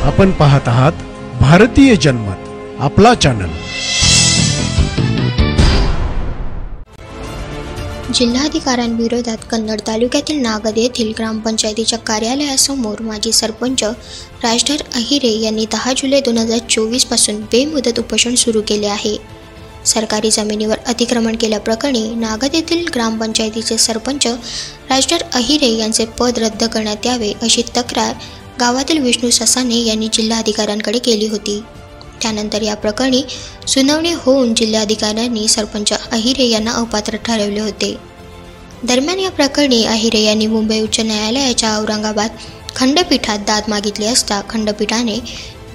आपण पाहत आहात भारतीय जनमत, आपला चॅनल। जिल्हाधिकाऱ्यांविरोधात कन्नड तालुक्यातील नागद येथील ग्रामपंचायतीच्या कार्यालयासमोर माजी सरपंच राजधर अहिरे यांनी 10 जुलै 2024 पासून बेमुदत उपोषण सुरू केले आहे। सरकारी जमिनीवर अतिक्रमण केल्याप्रकरणी नागद येथील ग्रामपंचायतीचे सरपंच राजधर अहिरे यांचे पद रद्द करण्यात यावे अशी तक्रार गावातील विष्णू ससाने यांनी जिल्हाधिकाऱ्यांकडे केली होती। त्यानंतर या प्रकरणी सुनावणी होऊन जिल्हाधिकाऱ्यांनी सरपंच अहिरे यांना अपात्र ठरवले होते। दरम्यान या प्रकरणी अहिरे यांनी मुंबई उच्च न्यायालयाच्या औरंगाबाद खंडपीठात दाद मागितली असता खंडपीठाने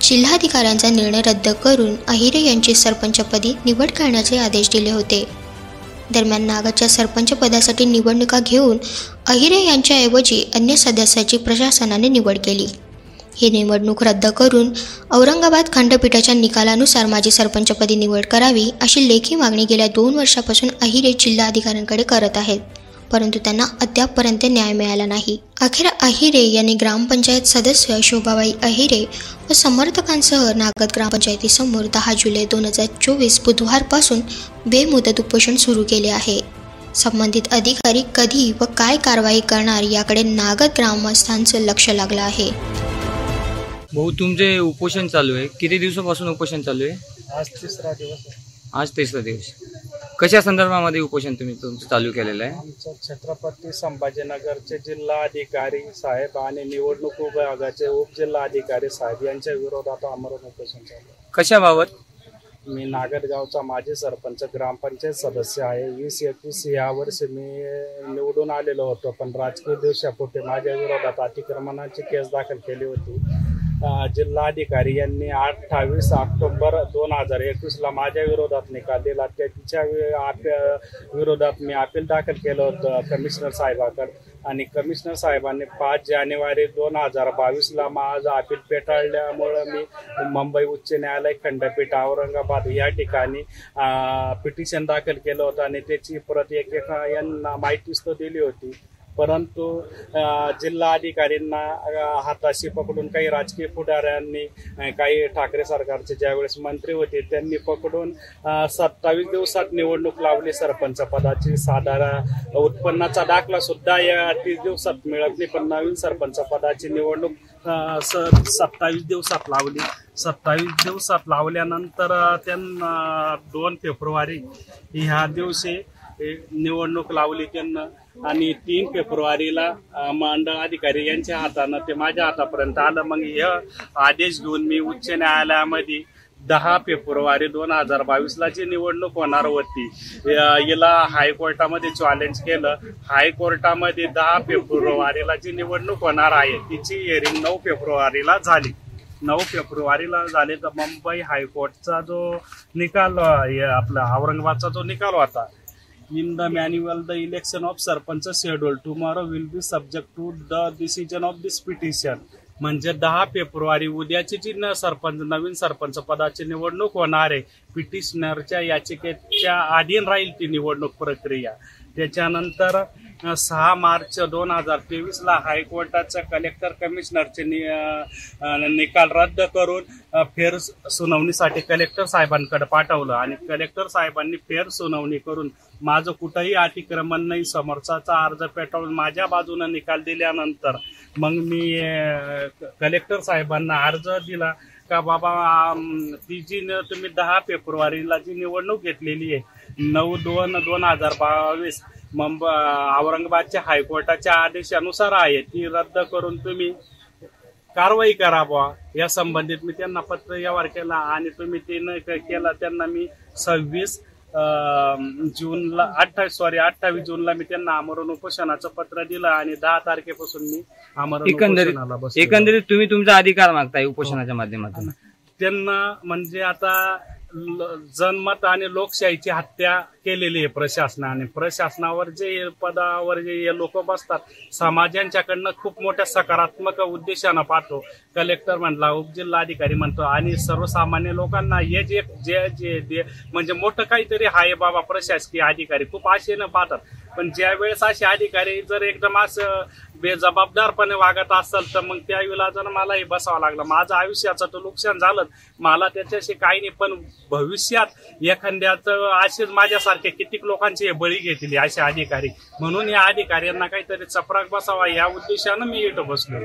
जिल्हाधिकाऱ्यांचा निर्णय रद्द करून अहिरे यांची सरपंचपदी निवड करण्याचे आदेश दिले होते। दरम्यान नागदच्या सरपंच पदासाठी निवडणुका घेऊन अहिरे यांच्याऐवजी अन्य सदस्याची प्रशासनाने निवड केली। ही निवडणूक रद्द करून औरंगाबाद खंडपीठाच्या निकालानुसार माजी सरपंचपदी निवड करावी अशी लेखी मागणी गेल्या 2 वर्षापासून अहिरे जिल्हाधिकाऱ्यांकडे करत आहेत, परंतु त्यांना अद्यापपर्यंत न्याय मिळाला नाही। अखेर अहिरे यांनी ग्रामपंचायत सदस्य शोभाबाई अहिरे व समर्थकांसह नागद ग्रामपंचायतीसमोर 10 जुलै 2024 बुधवारपासून बेमुदत उपोषण सुरू केले आहे। संबंधित अधिकारी कधी व काय कारवाई करणार याकडे नागद ग्रामस्थांचं लक्ष लागलं आहे। भाऊ, तुमचे उपोषण चालू आहे, किती दिवसापासून उपोषण चालू आहे? आज तिसरा दिवस। कशा संदर्भामध्ये उपोषण तुम्ही तुमचं चालू केलेलं आहे? आमचं छत्रपती संभाजीनगरचे जिल्हाधिकारी साहेब आणि निवडणूक विभागाचे उपजिल्हाधिकारी साहेब यांच्या विरोधात आमरण उपोषण चालू आहे। कशाबाबत? मी नागदगावचा माजी सरपंच ग्रामपंचायत सदस्य आहे। 2021 या वर्षी मी निवडून आलेलो होतो, पण राजकीय दोषापोटी माझ्या विरोधात अतिक्रमणाची केस दाखल केली होती। जिल्हाधिकारी यांनी 28 ऑक्टोबर 2021 ला माझ्या विरोधात निकाल दिला। त्याच्या विरोधात मी अपील दाखल केलं होतं कमिशनर साहेबाकडे, आणि कमिशनर साहेबांनी 5 जानेवारी 2022 ला माझं अपील फेटाळल्यामुळं मी मुंबई उच्च न्यायालय खंडपीठ औरंगाबाद या ठिकाणी पिटिशन दाखल केलं होतं आणि त्याची प्रत यांना माहितीच तो दिली होती। परंतु जिल्हाधिकाऱ्यांना हाताशी पकडून काही राजकीय पुढाऱ्यांनी, काही ठाकरे सरकारचे ज्यावेळेस मंत्री होते त्यांनी पकडून 27 दिवसात निवडणूक लावली सरपंच पदाची। साधारण उत्पन्नाचा दाखला सुद्धा या 30 दिवसात मिळत नाही, पण नवीन सरपंच पदाची निवडणूक 27 दिवसात लावली। 27 दिवसात लावल्यानंतर त्यांना 2 फेब्रुवारी ह्या दिवशी निवडणूक लावली त्यांना, आणि 3 फेब्रुवारीला मंडळ अधिकारी यांच्या हातानं ते माझ्या हातापर्यंत आलं। मग हे आदेश घेऊन मी उच्च न्यायालयामध्ये 10 फेब्रुवारी 2022 ला जी निवडणूक होणार होती याला हायकोर्टामध्ये चॅलेंज केलं। हायकोर्टामध्ये 10 फेब्रुवारीला जी निवडणूक होणार आहे तिची हिअरिंग 9 फेब्रुवारीला झाली। 9 फेब्रुवारीला झाले तर मुंबई हायकोर्टचा जो निकाल आपला औरंगाबादचा जो निकाल होता, in the manual the election of sarpanch schedule tomorrow will be subject to the decision of this petition। म्हणजे 10 फेब्रुवारी उद्याची जी नवीन सरपंच पदाची निवडणूक होणार आहे, पिटिशनरच्या याचिकेच्या अधीन राहील ती निवडणूक प्रक्रिया। त्याच्यानंतर 6 मार्च 2023 ला हायकोर्टाच्या कलेक्टर कमिशनरचे निकाल रद्द करून फेर सुनावणीसाठी कलेक्टर साहेबांकडे पाठवलं, आणि कलेक्टर साहेबांनी फेर सुनावणी करून माझं कुठंही अतिक्रमण नाही, समोरचा अर्ज पेटाळून माझ्या बाजूने निकाल दिल्यानंतर मग मी कलेक्टर साहेबांना अर्ज दिला का बाबा ती जी तुम्ही 10 फेब्रुवारीला जी निवडणूक घेतलेली आहे 9/2/2022 औरंगाबादच्या हायकोर्टाच्या आदेशानुसार आहे, ती रद्द करून तुम्ही कारवाई करावा या संबंधित मी त्यांना पत्र व्यवहार केला, आणि तुम्ही ते न केला त्यांना मी 28 जूनला मी त्यांना आमरण उपोषणाचं पत्र दिलं, आणि 10 तारखेपासून मी आमरण उपोषणाला बसलो। एकंदरीत तुम्ही तुमचा अधिकार मागताय उपोषणाच्या माध्यमातून। त्यांना म्हणजे आता जनमत आणि लोकशाहीची हत्या केलेली आहे प्रशासनाने। प्रशासनावर जे पदावर जे लोक बसतात समाज यांच्याकडनं खूप मोठ्या सकारात्मक उद्देशानं पाहतो। कलेक्टर म्हणला, उपजिल्हाधिकारी म्हणतो, आणि सर्वसामान्य लोकांना हे जे म्हणजे मोठं काहीतरी आहे बाबा प्रशासकीय अधिकारी खूप आशेनं पाहतात। पण ज्या वेळेस असे अधिकारी जर एकदम असं बेजबाबदारपणे वागत असेल तर मग त्या विलाजानं मलाही बसावं लागलं. माझं आयुष्याचं तर नुकसान झालं, मला त्याच्याशी काही नाही. पण भविष्यात एखाद्याचं असेच माझ्यासारखे कितीक लोकांचे बळी घेतले असे अधिकारी, म्हणून या अधिकाऱ्यांना काहीतरी चपराक बसावा या उद्देशानं मी इथं बसलो.